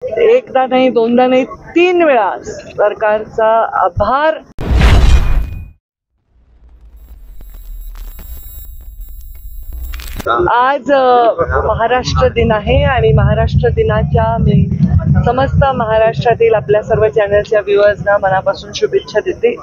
एकदा नाही, दोनदा नाही, 3 वेळा सरकारचा आभार. आज महाराष्ट्र दिन आहे आणि महाराष्ट्र दिनाच्या मी समस्त महाराष्ट्रातील आपल्या सर्व चॅनलच्या व्ह्युअर्सना मनापासून शुभेच्छा देते.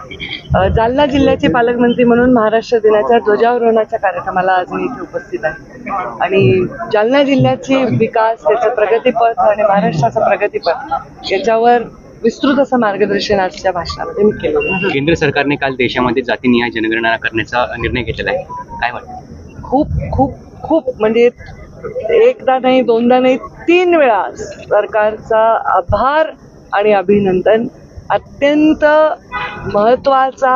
जालना जिल्ह्याचे पालकमंत्री म्हणून महाराष्ट्र दिनाच्या ध्वजारोहणाच्या कार्यक्रमाला आज मी इथे उपस्थित आहे आणि जालना जिल्ह्याचे विकास, त्याचं प्रगतीपथ आणि महाराष्ट्राचं प्रगतीपथ याच्यावर विस्तृत असं मार्गदर्शन आजच्या भाषणामध्ये मी केलं. केंद्र सरकारने काल देशामध्ये जातीनिहाय जनगणना करण्याचा निर्णय घेतलेला आहे, काय वाटतं? खूप खूप खूप म्हणजे एकदा नाही, दोनदा नाही, 3 वेळा सरकारचा आभार आणि अभिनंदन. अत्यंत महत्त्वाचा,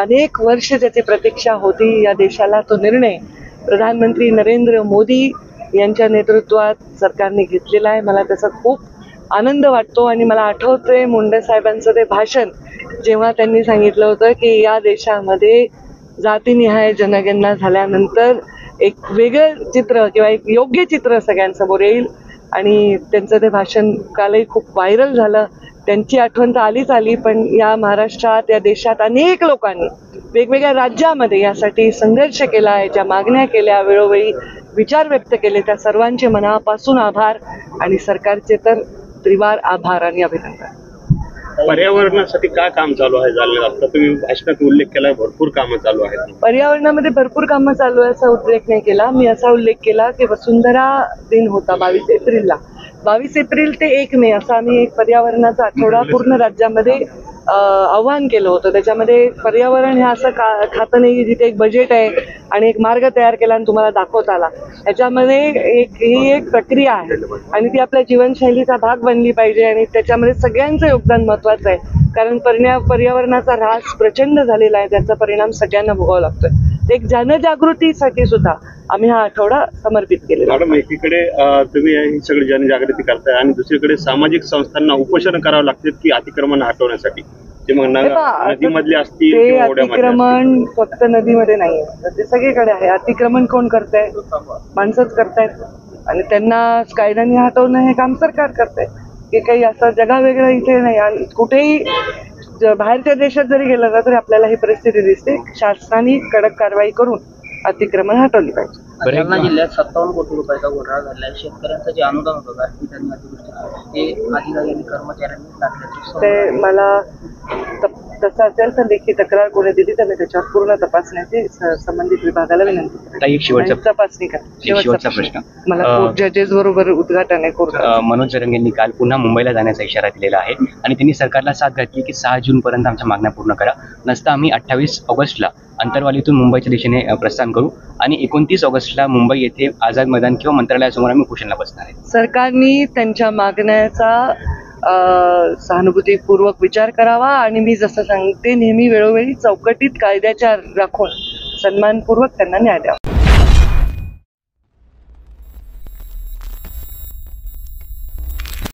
अनेक वर्ष ज्याची प्रतीक्षा होती या देशाला तो निर्णय प्रधानमंत्री नरेंद्र मोदी यांच्या नेतृत्वात सरकारने घेतलेला आहे. मला त्याचा खूप आनंद वाटतो आणि मला आठवतंय मुंडे साहेबांचं ते भाषण, जेव्हा त्यांनी सांगितलं होतं की या देशामध्ये जातीनिहाय जनगणना झाल्यानंतर एक वेगळं चित्र किंवा एक योग्य चित्र सगळ्यांसमोर येईल. आणि त्यांचं ते भाषण कालही खूप व्हायरल झालं. त्यांची आठवण तर आलीच आली, पण या महाराष्ट्रात, या देशात अनेक लोकांनी वेगवेगळ्या राज्यामध्ये यासाठी संघर्ष केला, याच्या मागण्या केल्या, वेळोवेळी विचार व्यक्त केले. त्या सर्वांचे मनापासून आभार आणि सरकारचे तर त्रिवार आभार आणि अभिनंदन. पर्यावरणासाठी काय काम चालू आहे जालन्यात? आता तुम्ही भाषणात उल्लेख केला, भरपूर कामं चालू आहेत. पर्यावरणामध्ये भरपूर कामं चालू आहे असा उल्लेख नाही केला मी. असा उल्लेख केला की वसुंधरा दिन होता 22 एप्रिलला. 22 एप्रिल ते 1 मे असा आम्ही एक पर्यावरणाचा आठवडा पूर्ण राज्यामध्ये आव्हान केलं होतं. त्याच्यामध्ये पर्यावरण हे असं खातं नाही जिथे एक बजेट आहे आणि एक मार्ग तयार केला आणि तुम्हाला दाखवता आला. ह्याच्यामध्ये ही एक प्रक्रिया आहे आणि ती आपल्या जीवनशैलीचा भाग बनली पाहिजे आणि त्याच्यामध्ये सगळ्यांचं योगदान महत्त्वाचं आहे. कारण पर्यावरणाचा ऱ्हास प्रचंड झालेला आहे, त्याचा परिणाम सगळ्यांना भोगावा लागतोय. एक जनजागृतीसाठी सुद्धा आम्ही हा आठवडा समर्पित केलेला. मॅडम, एकीकडे तुम्ही ही सगळी जनजागृती करताय आणि दुसरीकडे सामाजिक संस्थांना उपोषण करावं लागते की अतिक्रमण हटवण्यासाठी. ते मग नदीमधले असतील, ते अतिक्रमण फक्त नदीमध्ये नाही आहे, ते सगळीकडे आहे. अतिक्रमण कोण करताय? माणसंच करतायत आणि त्यांना कायद्याने हटवणं हे काम सरकार करतंय. की काही असं जगा वेगळं इथे नाही. आणि कुठेही बाहेरच्या देशात जरी गेलं ना तरी आपल्याला ही परिस्थिती दिसते. शासनाने कडक कारवाई करून अतिक्रमण हटवली पाहिजे. जालना जिल्ह्यात 57 कोटी रुपयाचा घोटाळा झाला. शेतकऱ्यांचं जे अनुदान होतं गारपीट ते अधिकारी आणि कर्मचाऱ्यांनी टाकल्याचं ते मला तसं असेल तर लेखी तक्रार कोणी दिली तर मी त्याच्यावर पूर्ण तपासण्याची संबंधित विभागाला विनंती करेन. तपासणी करा. शेवटचा प्रश्न मला जजेस बरोबर उद्घाटन आहे कोर्ट. मनोज जरंगे यांनी काल पुन्हा मुंबईला जाण्याचा इशारा दिलेला आहे आणि त्यांनी सरकारला साथ घातली की 6 जून पर्यंत आमच्या मागण्या पूर्ण करा, नसता आम्ही 28 ऑगस्टला अंतरवालीतून मुंबईच्या दिशेने प्रस्थान करू आणि 29 ऑगस्टला मुंबई येथे आझाद मैदान किंवा मंत्रालयासमोर आम्ही उपोषणाला बसणार आहे. सरकारने त्यांच्या मागण्याचा सहानुभूतीपूर्वक विचार करावा आणि मी जसं सांगते नेहमी वेळोवेळी चौकटीत कायद्याच्या राखून सन्मानपूर्वक त्यांना न्याय द्यावा.